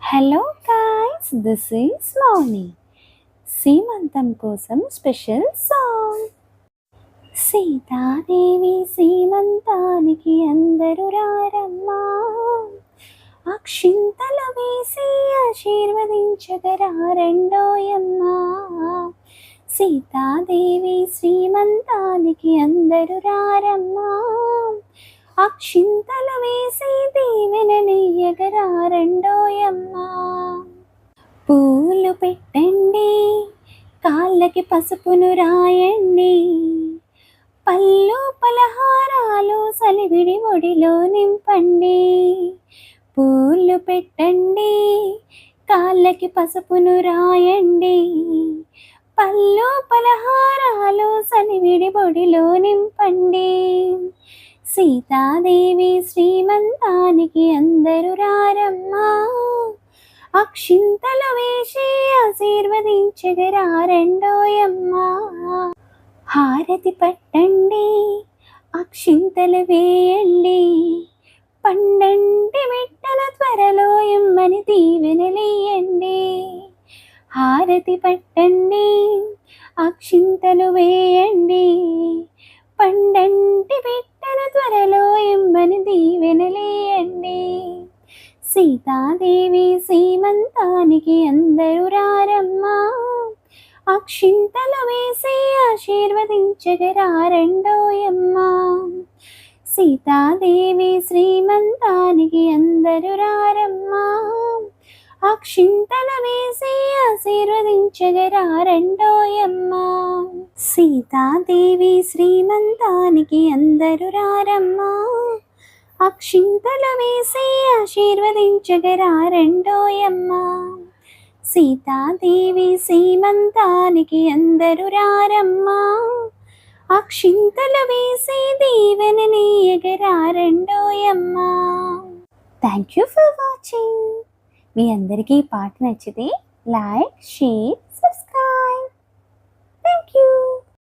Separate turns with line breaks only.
Hello guys, this is మౌని. సీమంతం కోసం special song. Sitadevi సీమంతానికి అందరూ రారమ్మా, అక్షింతలు వేసి ఆశీర్వదించగరారండోయమ్మా. సీతాదేవి శ్రీమంతానికి అందరూ రారమ్మా, అక్షింతలు వేసి దీవెననీయగరారండోయమ్మా. పూలు పెట్టండి, కాళ్ళకి పసుపును రాయండి, పళ్ళు పలహారాలు సలివిడి ఒడిలో నింపండి. పూలు పెట్టండి, కాళ్ళకి పసుపును రాయండి, పళ్ళు పలహారాలు సలివిడి ఒడిలో నింపండి. సీతాదేవి శ్రీమంతానికి అందరూ రారమ్మా, అక్షింతలు వేసి ఆశీర్వదించగరారండోయమ్మా. హారతి పట్టండి, అక్షింతలు వేయండి, పండంటి బిడ్డల త్వరలో ఇమ్మని దీవెనలీయండి. హారతి పట్టండి, అక్షింతలు వేయండి, పండంటి బిడ్డల త్వరలో ఇమ్మని దీవెనలీయండి. సీతాదేవి సీమంతానికి అందరూ రారమ్మా, అక్షింతలు వేసి ఆశీర్వదించగరారండోయమ్మా. సీతాదేవి శ్రీమంతానికి అందరూ రారమ్మా, అక్షింతలు వేసి ఆశీర్వదించగరారండోయమ్మా. సీతాదేవి శ్రీమంతానికి అందరూ రారమ్మా, అక్షింతలు వేసి ఆశీర్వదించగరారండోయమ్మా. సీతాదేవి సీమంతానికి అందరూ రారమ్మా, అక్షింతలు వేసి దీవెననీయగరారండోయమ్మా. Thank you for watching. మీ అందరికీ ఈ పాట నచ్చితే లైక్, షేర్, సబ్స్క్రైబ్.